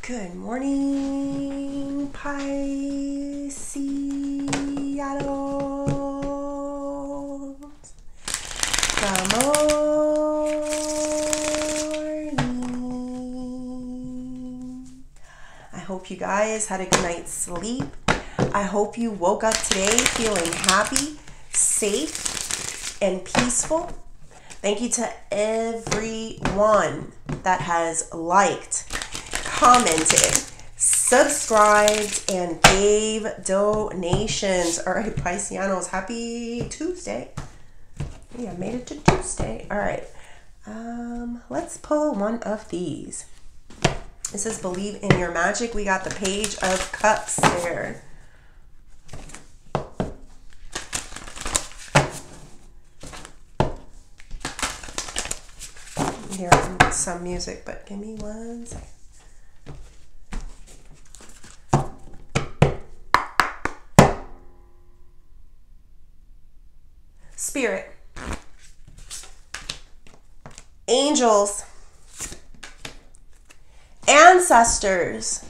Good morning, Pisces. Good morning. I hope you guys had a good night's sleep. I hope you woke up today feeling happy, safe, and peaceful. Thank you to everyone that has liked, commented, subscribed, and gave donations. All right, Pisceanos, happy Tuesday. Yeah, made it to Tuesday. All right, let's pull one of these. This is Believe in Your Magic. We got the Page of Cups there. Hearing some music, but give me one second. Spirit, angels, ancestors,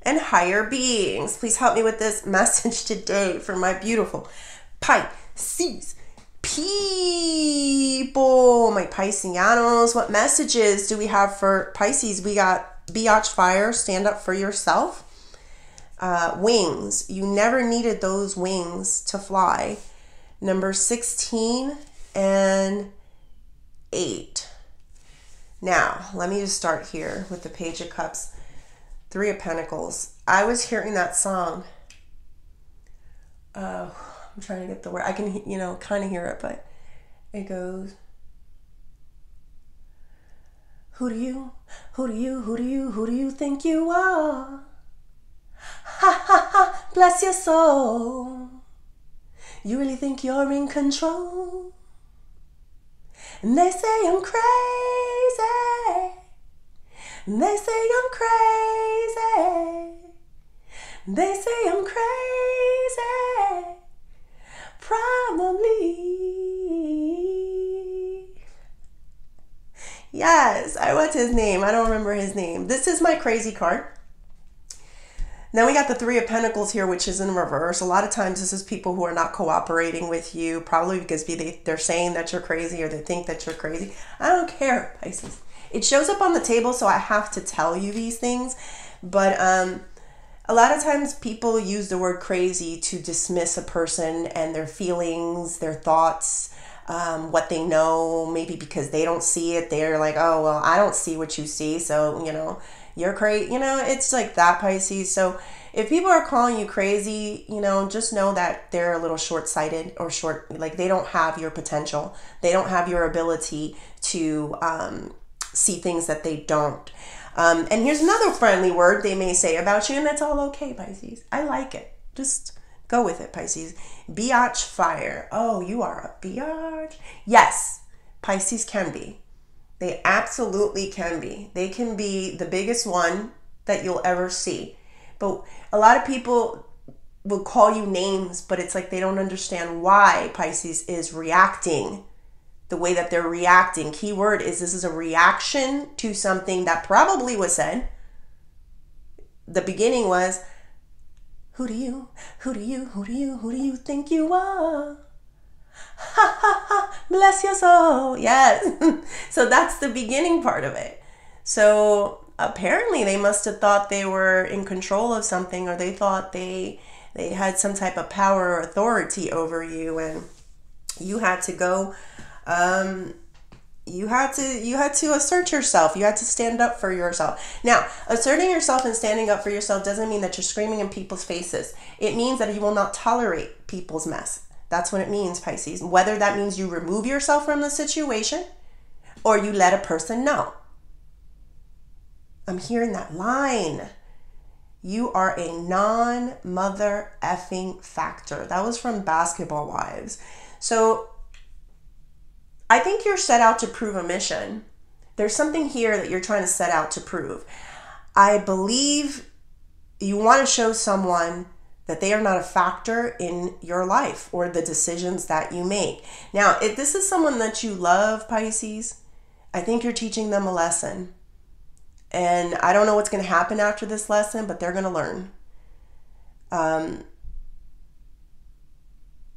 and higher beings, please help me with this message today for my beautiful Pisces people. My Pisceanos, what messages do we have for Pisces? We got biatch fire, stand up for yourself. Wings, you never needed those wings to fly. Number 16 and 8. Now, let me just start here with the Page of Cups. 3 of Pentacles. I was hearing that song. I'm trying to get the word. I can, kind of hear it, but it goes, who do you think you are? Ha ha ha, bless your soul. You really think you're in control? And they say I'm crazy. And they say I'm crazy. They say I'm crazy. Probably. Yes, what's his name? I don't remember his name. This is my crazy card. Then we got the 3 of Pentacles here, which is in reverse. A lot of times this is people who are not cooperating with you, probably because they're saying that you're crazy or they think that you're crazy. I don't care, Pisces. It shows up on the table, so I have to tell you these things. But a lot of times people use the word crazy to dismiss a person and their feelings, their thoughts, what they know, maybe because they don't see it. They're like, oh, well, I don't see what you see, so, you're crazy. It's like that, Pisces. So if people are calling you crazy, just know that they're a little short-sighted or like they don't have your potential. They don't have your ability to see things that they don't. And here's another friendly word they may say about you, and it's all okay, Pisces. I like it. Just go with it, Pisces. Biatch fire. Oh, you are a biatch? Yes, Pisces can be. They absolutely can be. They can be the biggest one that you'll ever see. But a lot of people will call you names, but it's like they don't understand why Pisces is reacting the way that they're reacting. Key word is this is a reaction to something that probably was said. The beginning was, who do you think you are? Ha ha ha, bless your soul. Yes. So that's the beginning part of it. So apparently they must have thought they were in control of something, or they thought they had some type of power or authority over you, and you had to go you had to assert yourself. You had to stand up for yourself. Now, asserting yourself and standing up for yourself doesn't mean that you're screaming in people's faces. It means that you will not tolerate people's mess. That's what it means, Pisces. Whether that means you remove yourself from the situation or you let a person know. I'm hearing that line. You are a non-mother effing factor. That was from Basketball Wives. So I think you're set out to prove a mission. There's something here that you're trying to set out to prove. I believe you want to show someone that they are not a factor in your life or the decisions that you make. Now, if this is someone that you love, Pisces, I think you're teaching them a lesson. And I don't know what's going to happen after this lesson, but they're going to learn.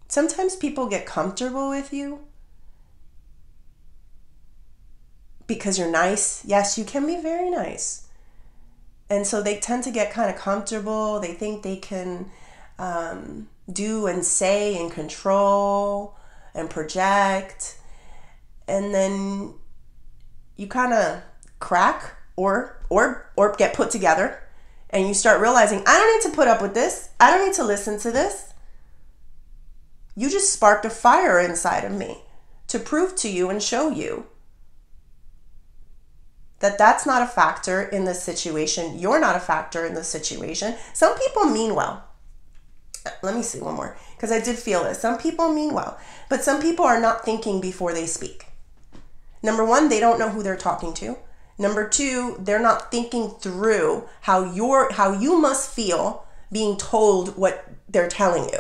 Sometimes people get comfortable with you because you're nice. Yes, you can be very nice. And so they tend to get kind of comfortable. They think they can do and say and control and project. And then you kind of crack or get put together, and you start realizing, I don't need to put up with this. I don't need to listen to this. You just sparked a fire inside of me to prove to you and show you that that's not a factor in this situation. You're not a factor in this situation. Some people mean well. Let me see one more, because I did feel this. Some people mean well, but some people are not thinking before they speak. Number one, they don't know who they're talking to. Number two, they're not thinking through how you must feel being told what they're telling you.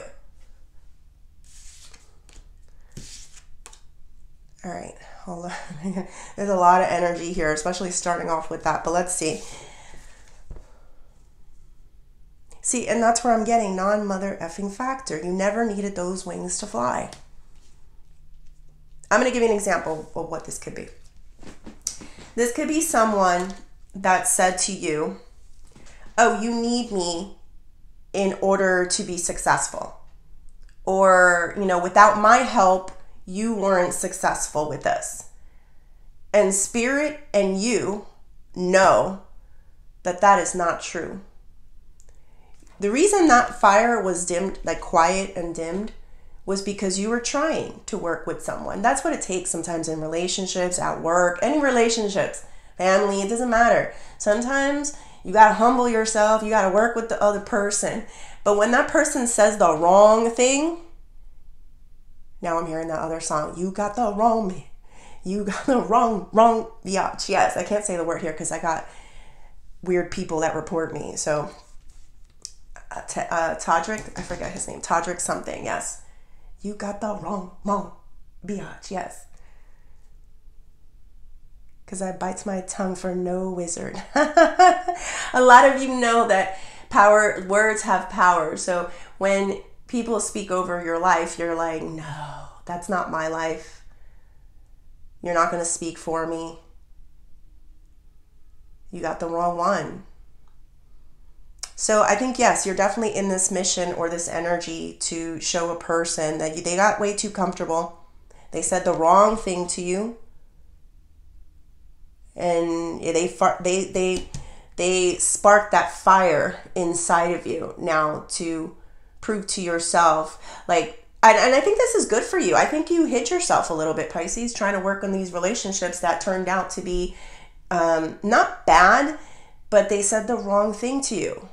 All right, hold on. There's a lot of energy here, especially starting off with that, but let's see. See, and that's where I'm getting non-mother effing factor. You never needed those wings to fly. I'm going to give you an example of what this could be. This could be someone that said to you, oh, you need me in order to be successful. Or, without my help, you weren't successful with this. And spirit and you know that that is not true. The reason that fire was dimmed, like quiet and dimmed, was because you were trying to work with someone. That's what it takes sometimes in relationships, at work, any relationships, family, it doesn't matter. Sometimes you got to humble yourself. You got to work with the other person. But when that person says the wrong thing, now I'm hearing that other song, you got the wrong man. You got the wrong biatch. Yes, I can't say the word here because I got weird people that report me. So Todrick, I forget his name, Todrick something, yes. You got the wrong biatch, yes. Because I bites my tongue for no wizard. A lot of you know that words have power. So when people speak over your life, you're like, no, that's not my life. You're not going to speak for me. You got the wrong one. So I think, yes, you're definitely in this mission or this energy to show a person that they got way too comfortable. They said the wrong thing to you. And they sparked that fire inside of you now to prove to yourself. And I think this is good for you. I think you hid yourself a little bit, Pisces, trying to work on these relationships that turned out to be not bad, but they said the wrong thing to you.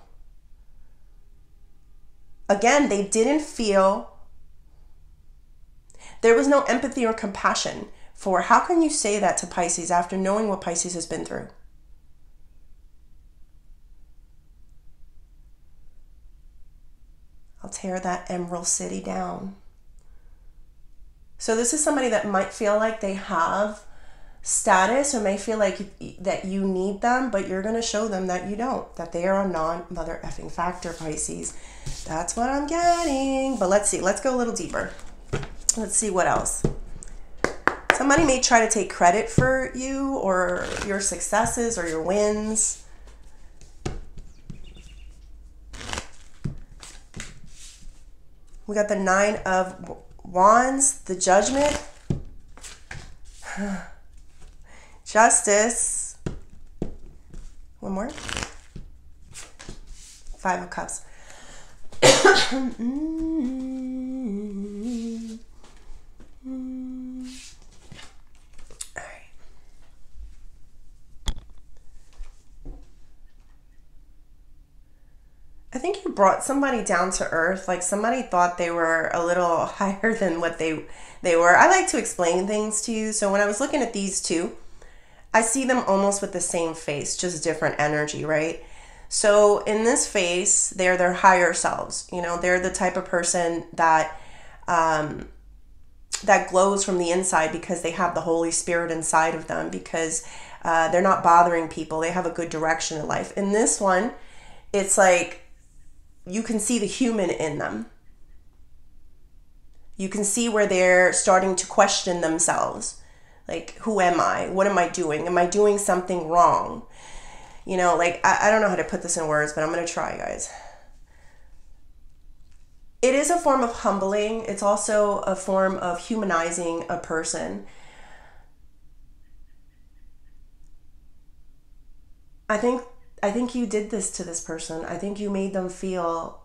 Again, they didn't feel, there was no empathy or compassion for how can you say that to Pisces after knowing what Pisces has been through? I'll tear that Emerald City down. So this is somebody that might feel like they have status or may feel like that you need them, but you're going to show them that you don't, that they are a non-mother effing factor, Pisces. That's what I'm getting. But let's see. Let's go a little deeper. Let's see what else. Somebody may try to take credit for you or your successes or your wins. We got the 9 of Wands, the Judgment, Justice. One more. 5 of Cups. I think you brought somebody down to earth. Like somebody thought they were a little higher than what they were. I like to explain things to you. So when I was looking at these two, I see them almost with the same face, just different energy, right? So in this face, they're their higher selves. They're the type of person that that glows from the inside because they have the Holy Spirit inside of them, because They're not bothering people. They have a good direction in life. In this one, it's like you can see the human in them. You can see where they're starting to question themselves. Like, who am I? What am I doing? Am I doing something wrong? You know, like, I don't know how to put this in words, but I'm going to try, guys. It is a form of humbling. It's also a form of humanizing a person. I think you did this to this person. I think you made them feel,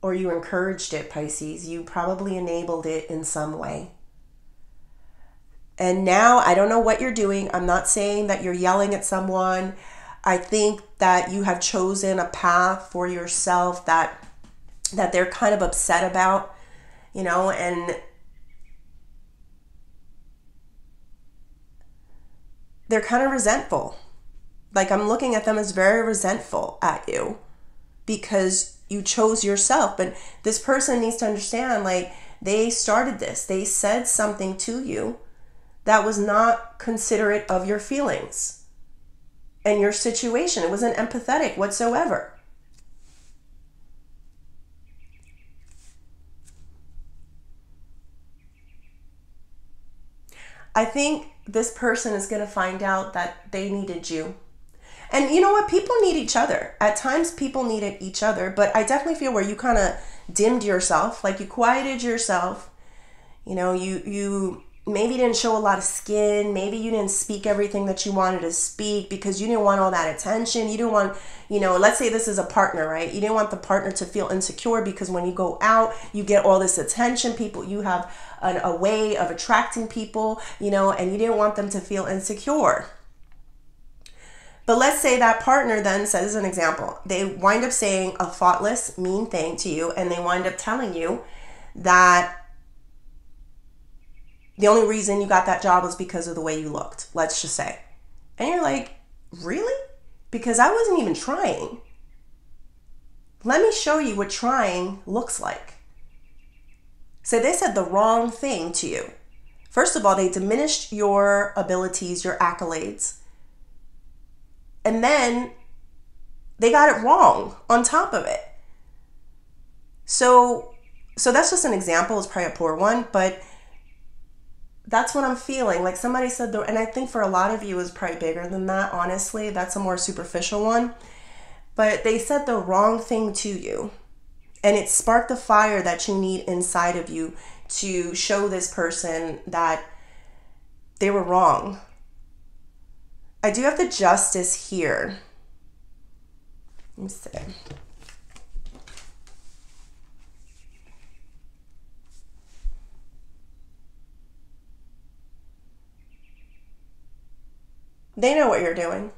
or you encouraged it, Pisces. You probably enabled it in some way. And now I don't know what you're doing. I'm not saying that you're yelling at someone. I think that you have chosen a path for yourself that they're kind of upset about, you know, and they're kind of resentful. Like, I'm looking at them as very resentful at you because you chose yourself. But this person needs to understand, like, they started this. They said something to you that was not considerate of your feelings and your situation. It wasn't empathetic whatsoever. I think this person is going to find out that they needed you. And you know what? People need each other. At times, people needed each other. But I definitely feel where you kind of dimmed yourself, like you quieted yourself. You know, you maybe didn't show a lot of skin. Maybe you didn't speak everything that you wanted to speak because you didn't want all that attention. You didn't want, you know, let's say this is a partner, right? You didn't want the partner to feel insecure because when you go out, you get all this attention. People, you have a way of attracting people, you know, and you didn't want them to feel insecure. But let's say that partner then says, as an example, they wind up saying a thoughtless, mean thing to you, and they wind up telling you that the only reason you got that job was because of the way you looked, let's just say. And you're like, really? Because I wasn't even trying. Let me show you what trying looks like. So they said the wrong thing to you. First of all, they diminished your abilities, your accolades. And then they got it wrong on top of it. So that's just an example. It's probably a poor one, but that's what I'm feeling. Like somebody said, and I think for a lot of you is probably bigger than that, honestly. That's a more superficial one. But they said the wrong thing to you. And it sparked the fire that you need inside of you to show this person that they were wrong. I do have the Justice here. Let me see. They know what you're doing.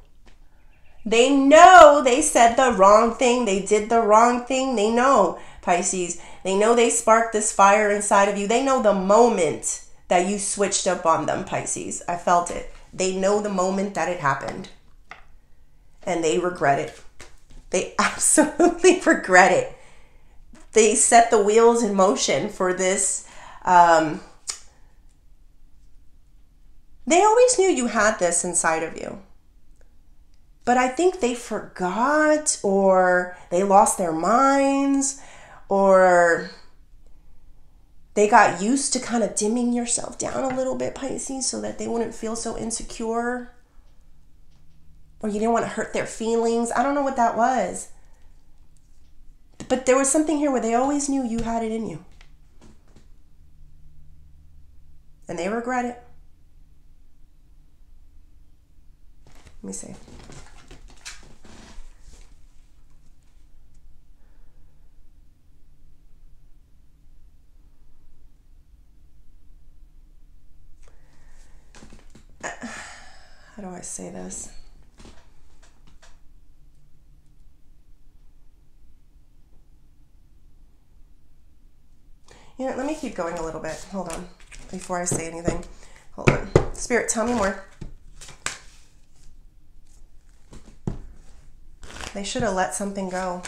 They know they said the wrong thing. They did the wrong thing. They know, Pisces. They know they sparked this fire inside of you. They know the moment that you switched up on them, Pisces. I felt it. They know the moment that it happened. And they regret it. They absolutely regret it. They set the wheels in motion for this. They always knew you had this inside of you. But I think they forgot, or they lost their minds, or they got used to kind of dimming yourself down a little bit, Pisces, so that they wouldn't feel so insecure. Or you didn't want to hurt their feelings. I don't know what that was. But there was something here where they always knew you had it in you. And they regret it. Let me see. How do I say this? You know, let me keep going a little bit. Hold on. Before I say anything. Hold on. Spirit, tell me more. They should have let something go.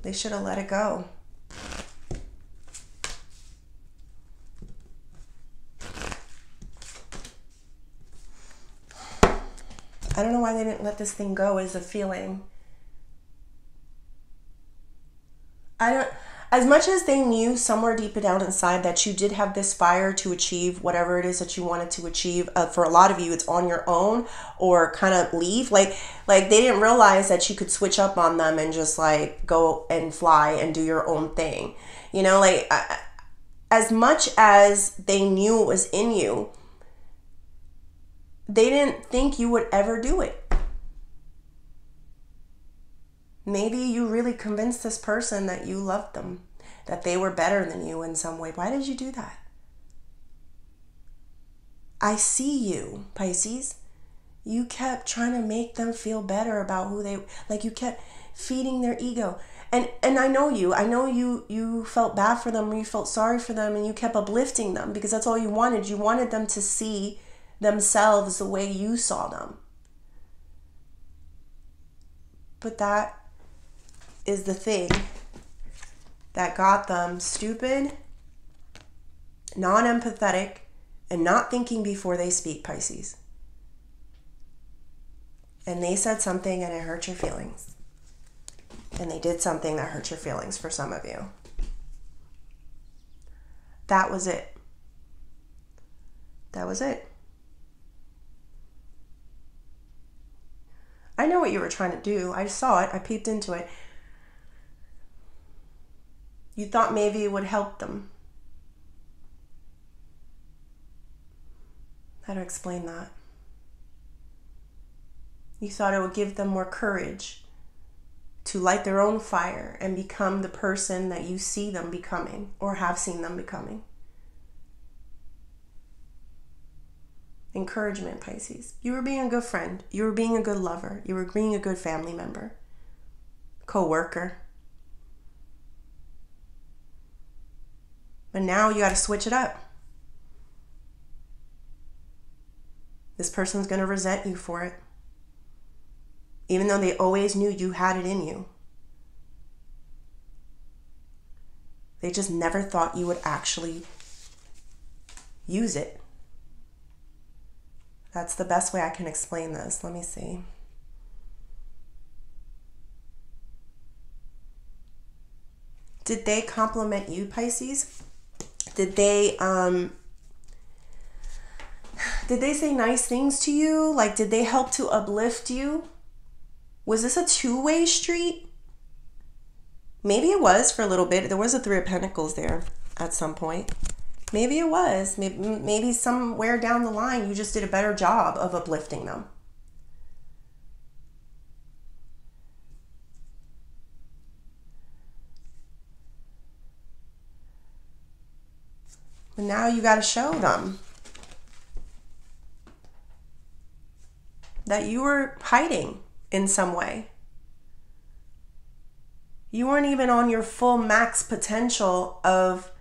They should have let it go. why they didn't let this thing go is a feeling. As much as they knew somewhere deep down inside that you did have this fire to achieve whatever it is that you wanted to achieve, for a lot of you, it's on your own or kind of leave. Like they didn't realize that you could switch up on them and just like go and fly and do your own thing. You know, like as much as they knew it was in you, they didn't think you would ever do it. Maybe you really convinced this person that you loved them, that they were better than you in some way. Why did you do that? I see you, Pisces. You kept trying to make them feel better about who they, like you kept feeding their ego. And I know you. I know you felt bad for them, or you felt sorry for them, and you kept uplifting them because that's all you wanted. You wanted them to see themselves the way you saw them. But that is the thing that got them stupid, non-empathetic, and not thinking before they speak, Pisces. And they said something and it hurt your feelings. And they did something that hurt your feelings for some of you. That was it. That was it. I know what you were trying to do. I saw it. I peeped into it. You thought maybe it would help them. How to explain that? You thought it would give them more courage to light their own fire and become the person that you see them becoming or have seen them becoming. Encouragement, Pisces. You were being a good friend. You were being a good lover. You were being a good family member, co-worker. But now you got to switch it up. This person's going to resent you for it, even though they always knew you had it in you. They just never thought you would actually use it. That's the best way I can explain this. Let me see. Did they compliment you, Pisces? Did they say nice things to you? Like, did they help to uplift you? Was this a two-way street? Maybe it was for a little bit. There was a Three of Pentacles there at some point. Maybe it was. Maybe somewhere down the line, you just did a better job of uplifting them. But now you got to show them that you were hiding in some way. You weren't even on your full max potential of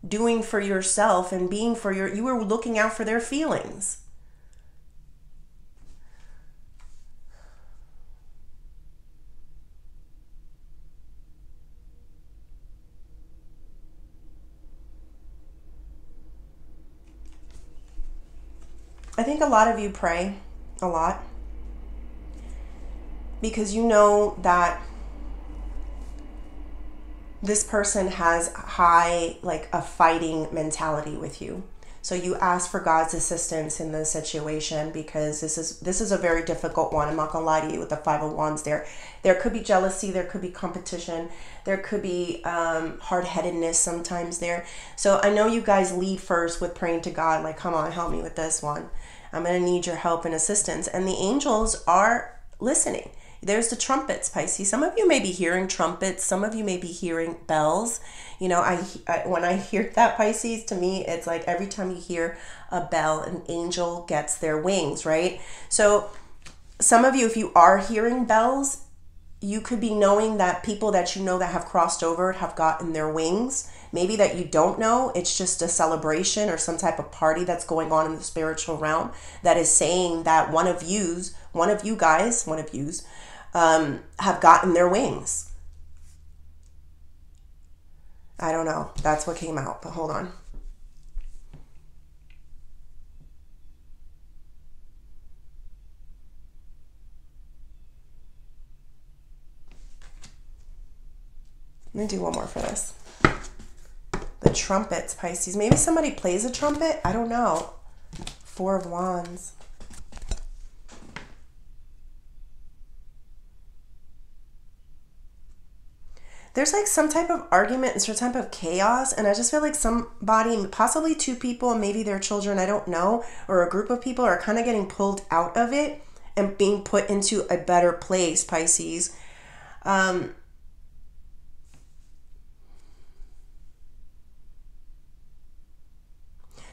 doing for yourself and being for you were looking out for their feelings. I think a lot of you pray a lot because you know that this person has high, like a fighting mentality with you. So you ask for God's assistance in this situation because this is a very difficult one. I'm not gonna lie to you with the Five of Wands there. There could be jealousy, there could be competition, there could be hard-headedness sometimes there. So I know you guys lead first with praying to God, like, come on, help me with this one. I'm gonna need your help and assistance. And the angels are listening. There's the trumpets, Pisces. Some of you may be hearing trumpets. Some of you may be hearing bells. You know, when I hear that, Pisces, to me, it's like every time you hear a bell, an angel gets their wings, right? So some of you, if you are hearing bells, you could be knowing that people that you know that have crossed over have gotten their wings. Maybe that you don't know, it's just a celebration or some type of party that's going on in the spiritual realm that is saying that one of yous have gotten their wings. I don't know. That's what came out, but hold on. Let me do one more for this. The trumpets, Pisces. Maybe somebody plays a trumpet. I don't know. Four of Wands. There's like some type of argument and some type of chaos, and I just feel like somebody, possibly two people, and maybe their children, I don't know, or a group of people are kind of getting pulled out of it and being put into a better place, Pisces.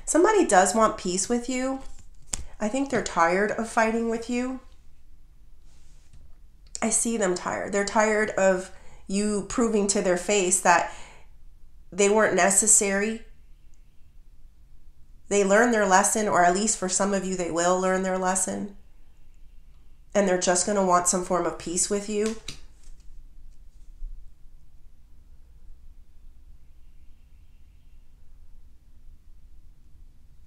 Somebody does want peace with you. I think they're tired of fighting with you. I see them tired. They're tired of you proving to their face that they weren't necessary. They learned their lesson, or at least for some of you, they will learn their lesson. And they're just going to want some form of peace with you.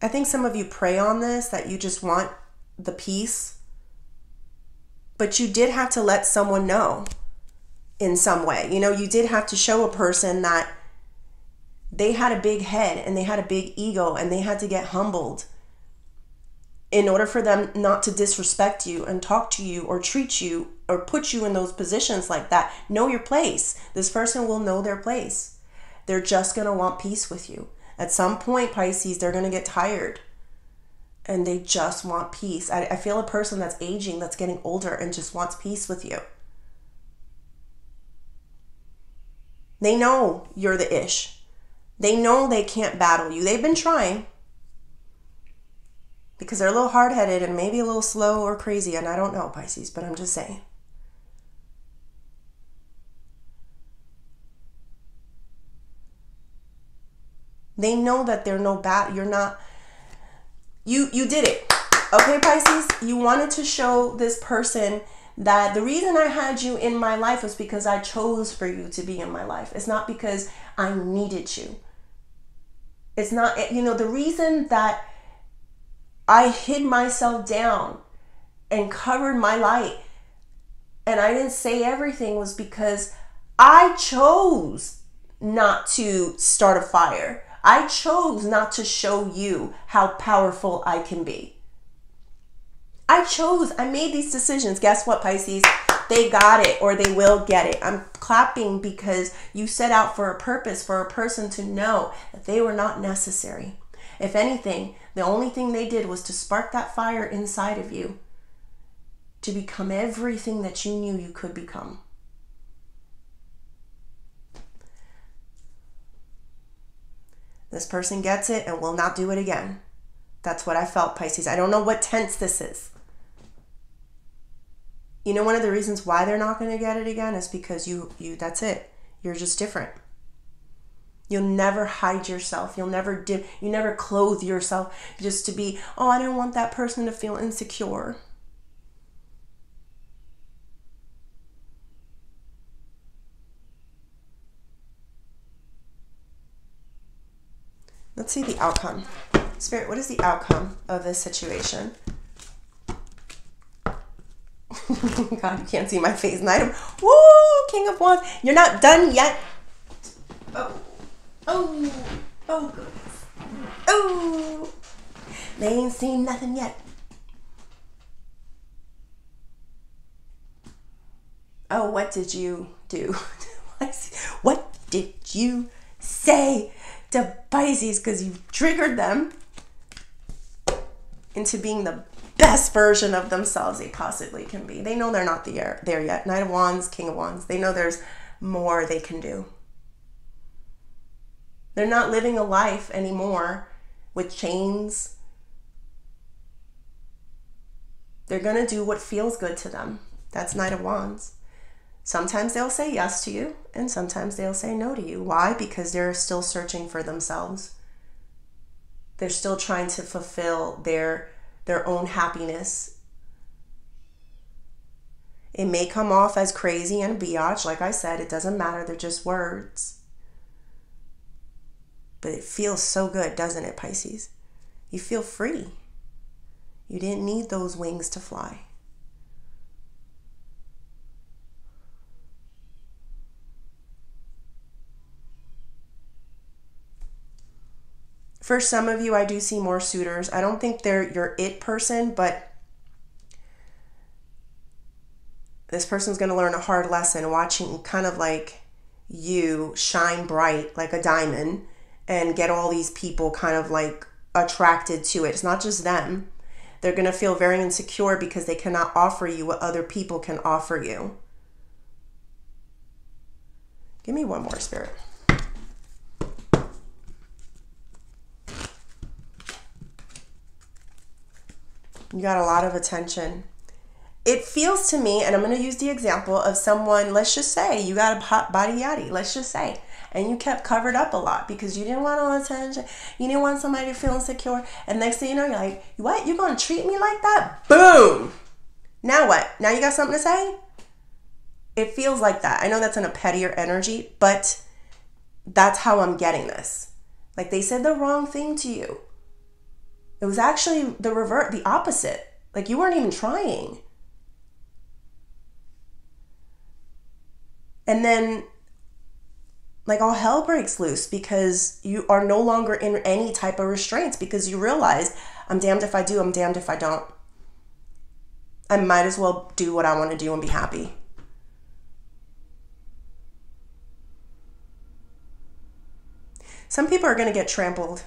I think some of you pray on this, that you just want the peace. But you did have to let someone know in some way. You know, you did have to show a person that they had a big head and they had a big ego and they had to get humbled in order for them not to disrespect you and talk to you or treat you or put you in those positions like that. Know your place. This person will know their place. They're just going to want peace with you. At some point, Pisces, they're going to get tired and they just want peace. I feel a person that's aging, that's getting older and just wants peace with you. They know you're the ish. They know they can't battle you. They've been trying because they're a little hard-headed and maybe a little slow or crazy. And I don't know, Pisces, but I'm just saying. They know that they're no bat. You're not. You did it. Okay, Pisces? You wanted to show this person that the reason I had you in my life was because I chose for you to be in my life. It's not because I needed you. It's not, you know, the reason that I hid myself down and covered my light and I didn't say everything was because I chose not to start a fire. I chose not to show you how powerful I can be. I made these decisions. Guess what, Pisces? They got it, or they will get it. I'm clapping because you set out for a purpose, for a person to know that they were not necessary. If anything, the only thing they did was to spark that fire inside of you to become everything that you knew you could become. This person gets it and will not do it again. That's what I felt, Pisces. I don't know what tense this is. You know, one of the reasons why they're not going to get it again is because you that's it. You're just different. You'll never hide yourself. You never clothe yourself just to be, oh, I don't want that person to feel insecure. Let's see the outcome. Spirit, what is the outcome of this situation? God, you can't see my face. Knight of, woo, King of Wands. You're not done yet. Oh, goodness. Oh, they ain't seen nothing yet. Oh, what did you do? What did you say to Pisces? Because you've triggered them into being the best version of themselves they possibly can be. They know they're not there yet. Knight of Wands, King of Wands. They know there's more they can do. They're not living a life anymore with chains. They're going to do what feels good to them. That's Knight of Wands. Sometimes they'll say yes to you, and sometimes they'll say no to you. Why? Because they're still searching for themselves. They're still trying to fulfill their own happiness. It may come off as crazy and biatch. Like I said, it doesn't matter. They're just words. But it feels so good, doesn't it, Pisces? You feel free. You didn't need those wings to fly. For some of you, I do see more suitors. I don't think they're your it person, but this person's going to learn a hard lesson watching kind of like you shine bright like a diamond and get all these people kind of like attracted to it. It's not just them. They're going to feel very insecure because they cannot offer you what other people can offer you. Give me one more, Spirit. You got a lot of attention. It feels to me, and I'm going to use the example of someone, let's just say you got a hot body yaddy, let's just say, and you kept covered up a lot because you didn't want all the attention. You didn't want somebody to feel insecure. And next thing you know, you're like, what? You going to treat me like that? Boom. Now what? Now you got something to say? It feels like that. I know that's in a pettier energy, but that's how I'm getting this. Like they said the wrong thing to you. It was actually the opposite. Like you weren't even trying. And then like all hell breaks loose because you are no longer in any type of restraints because you realize I'm damned if I do, I'm damned if I don't. I might as well do what I want to do and be happy. Some people are going to get trampled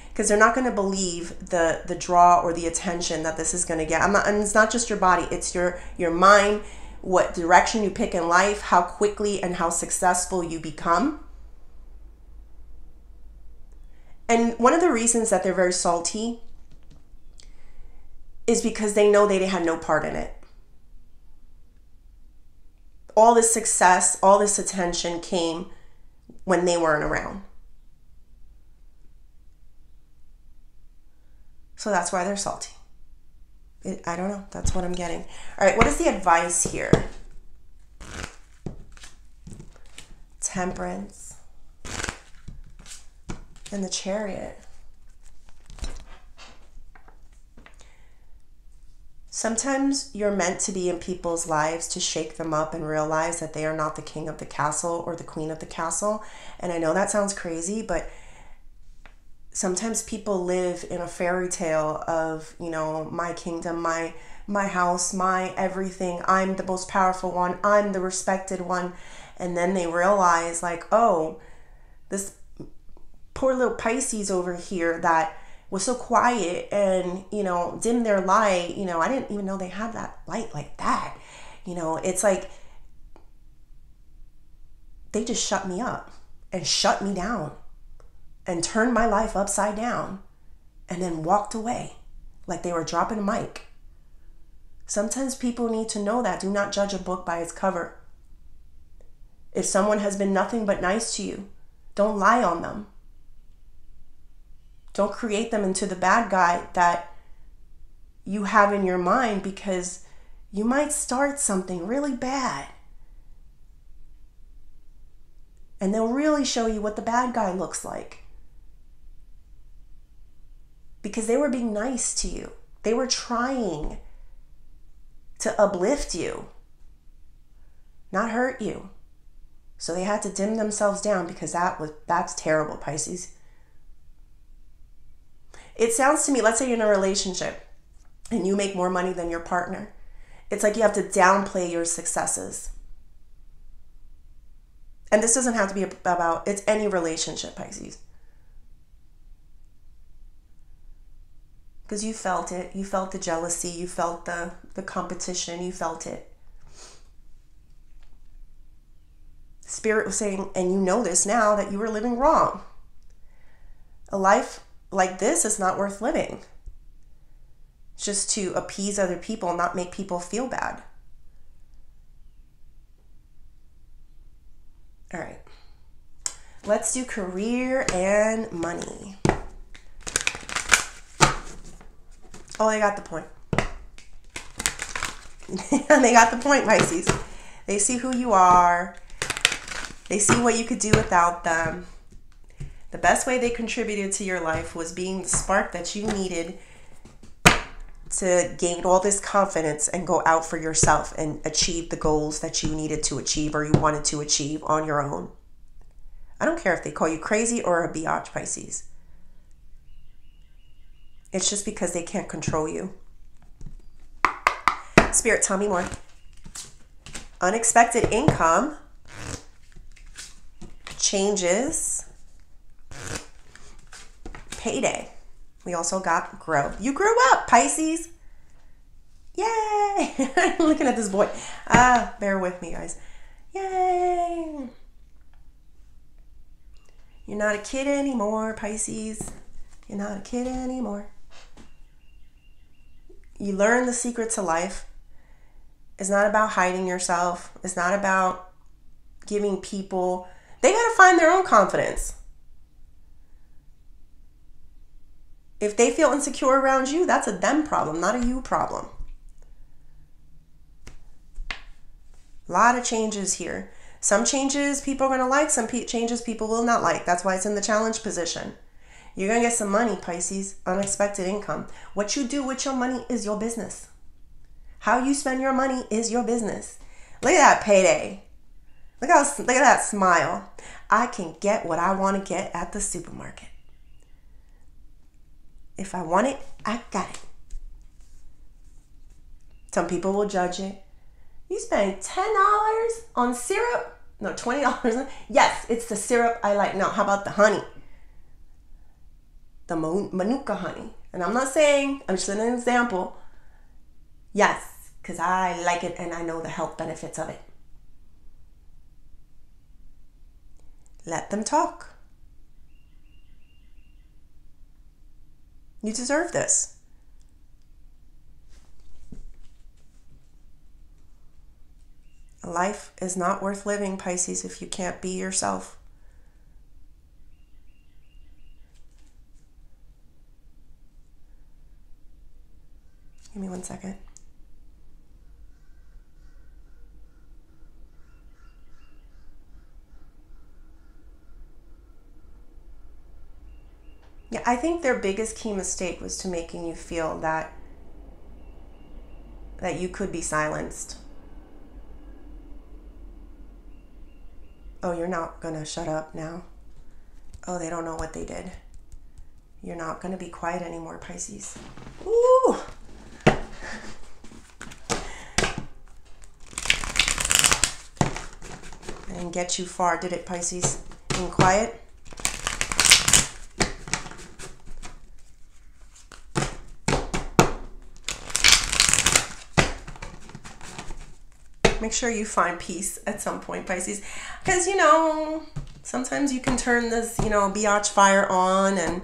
because they're not going to believe the draw or the attention that this is going to get. And it's not just your body, it's your mind, what direction you pick in life, how quickly and how successful you become. And one of the reasons that they're very salty is because they know they had no part in it. All this success, all this attention came when they weren't around. So that's why they're salty. I don't know. That's what I'm getting. All right. What is the advice here? Temperance. And the Chariot. Sometimes you're meant to be in people's lives to shake them up and realize that they are not the king of the castle or the queen of the castle. And I know that sounds crazy, but sometimes people live in a fairy tale of, you know, my kingdom, my house, my everything. I'm the most powerful one. I'm the respected one. And then they realize like, oh, this poor little Pisces over here that was so quiet and, you know, dimmed their light. You know, I didn't even know they had that light like that. You know, it's like they just shut me up and shut me down and turned my life upside down and then walked away like they were dropping a mic. Sometimes people need to know that. Do not judge a book by its cover. If someone has been nothing but nice to you, don't lie on them. Don't create them into the bad guy that you have in your mind, because you might start something really bad. And they'll really show you what the bad guy looks like. Because they were being nice to you. They were trying to uplift you, not hurt you. So they had to dim themselves down because that's terrible, Pisces. It sounds to me, let's say you're in a relationship and you make more money than your partner. It's like you have to downplay your successes. And this doesn't have to be about, it's any relationship, Pisces. Because you felt it. You felt the jealousy. You felt the competition. You felt it. Spirit was saying, and you know this now, that you were living wrong. A life like this is not worth living. It's just to appease other people and not make people feel bad. All right. Let's do career and money. Oh, they got the point. They got the point, Pisces. They see who you are. They see what you could do without them. The best way they contributed to your life was being the spark that you needed to gain all this confidence and go out for yourself and achieve the goals that you needed to achieve or you wanted to achieve on your own. I don't care if they call you crazy or a biatch, Pisces. It's just because they can't control you. Spirit, tell me more. Unexpected income, changes, payday. We also got grow. You grew up, Pisces. Yay! I'm looking at this boy. Bear with me, guys. Yay! You're not a kid anymore, Pisces. You're not a kid anymore. You learn the secrets of life. It's not about hiding yourself. It's not about giving people... They got to find their own confidence. If they feel insecure around you, that's a them problem, not a you problem. A lot of changes here. Some changes people are going to like, some changes people will not like. That's why it's in the challenge position. You're going to get some money, Pisces, unexpected income. What you do with your money is your business. How you spend your money is your business. Look at that payday. Look at that smile. I can get what I want to get at the supermarket. If I want it, I got it. Some people will judge it. You spend $10 on syrup? No, $20. Yes, it's the syrup I like. No, how about the honey? The Manuka honey. And I'm not saying, I'm just an example. Yes, because I like it and I know the health benefits of it. Let them talk. You deserve this. Life is not worth living, Pisces, if you can't be yourself. Give me 1 second. Yeah, I think their biggest key mistake was to making you feel that you could be silenced. Oh, you're not going to shut up now. Oh, they don't know what they did. You're not going to be quiet anymore, Pisces. Ooh. And get you far, did it, Pisces? Being quiet. Make sure you find peace at some point, Pisces. Because, sometimes you can turn this, biatch fire on, and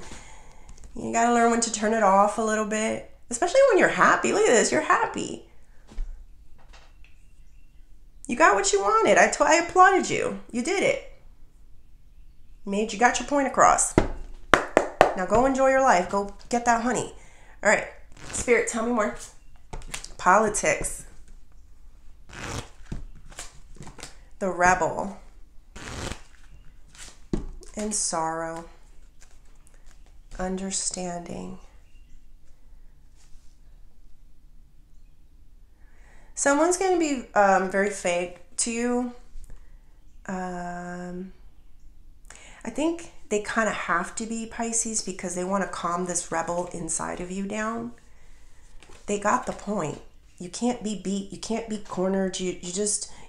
you got to learn when to turn it off a little bit. Especially when you're happy. Look at this. You're happy. You got what you wanted. I applauded you. You did it. You got your point across. Now go enjoy your life. Go get that honey. All right. Spirit, tell me more. Politics. The rebel. And sorrow. Understanding. Someone's going to be very fake to you. I think they kind of have to be, Pisces, because they want to calm this rebel inside of you down. They got the point. You can't be beat. You can't be cornered. You're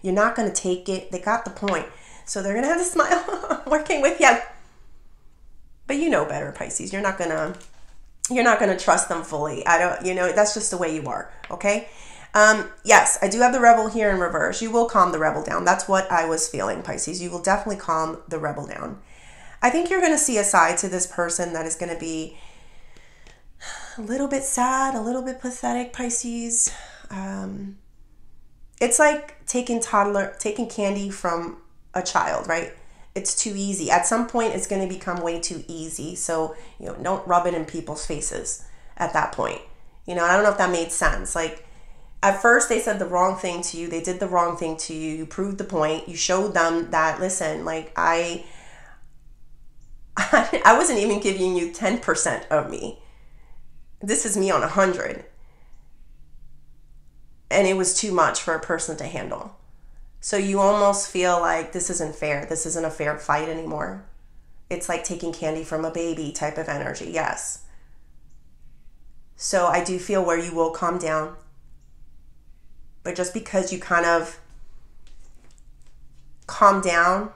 not going to take it. They got the point. So they're going to have to smile working with you. But you know better, Pisces. You're not going to trust them fully. That's just the way you are. Okay. Yes, I do have the rebel here in reverse. You will calm the rebel down. That's what I was feeling, Pisces. You will definitely calm the rebel down. I think you're going to see a side to this person that is going to be a little bit sad, a little bit pathetic, Pisces. It's like taking candy from a child, right? It's too easy. At some point, it's going to become way too easy. So, don't rub it in people's faces at that point. I don't know if that made sense. Like, at first, they said the wrong thing to you. They did the wrong thing to you. You proved the point. You showed them that, listen, like, I wasn't even giving you 10% of me. This is me on 100. And it was too much for a person to handle. So you almost feel like this isn't fair. This isn't a fair fight anymore. It's like taking candy from a baby type of energy. Yes. So I do feel where you will calm down. But just because you kind of calm down,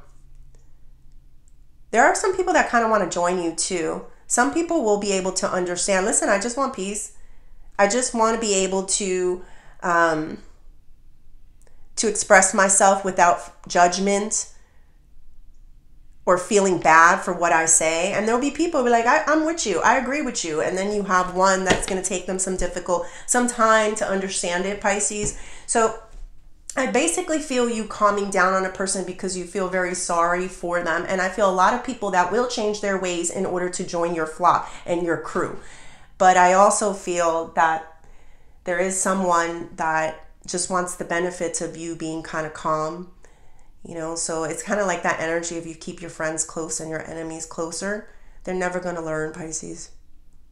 there are some people that kind of want to join you too. Some people will be able to understand, listen, I just want peace. I just want to be able to express myself without judgment or feeling bad for what I say. And there'll be people who be like, I'm with you. I agree with you. And then you have one that's going to take them some time to understand it, Pisces. So I basically feel you calming down on a person because you feel very sorry for them. And I feel a lot of people that will change their ways in order to join your flock and your crew. But I also feel that there is someone that just wants the benefits of you being kind of calm. You know, so it's kind of like that energy of you keep your friends close and your enemies closer. They're never going to learn, Pisces.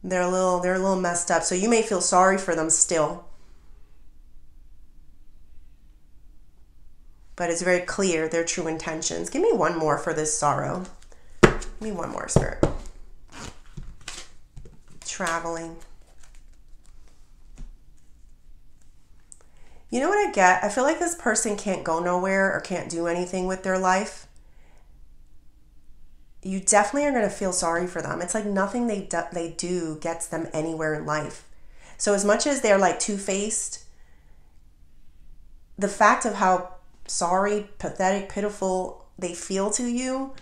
They're a little messed up. So you may feel sorry for them still. But it's very clear their true intentions. Give me one more for this sorrow. Give me one more, Spirit. Traveling. You know what I get? I feel like this person can't go nowhere or can't do anything with their life. You definitely are going to feel sorry for them. It's like nothing they do gets them anywhere in life. So as much as they're like two-faced, the fact of how sorry, pathetic, pitiful they feel to you,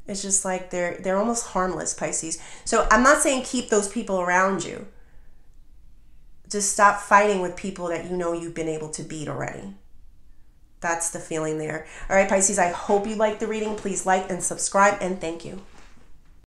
it's just like they're almost harmless, Pisces. So I'm not saying keep those people around you. Just stop fighting with people that you know you've been able to beat already. That's the feeling there. All right, Pisces, I hope you liked the reading. Please like and subscribe, and thank you.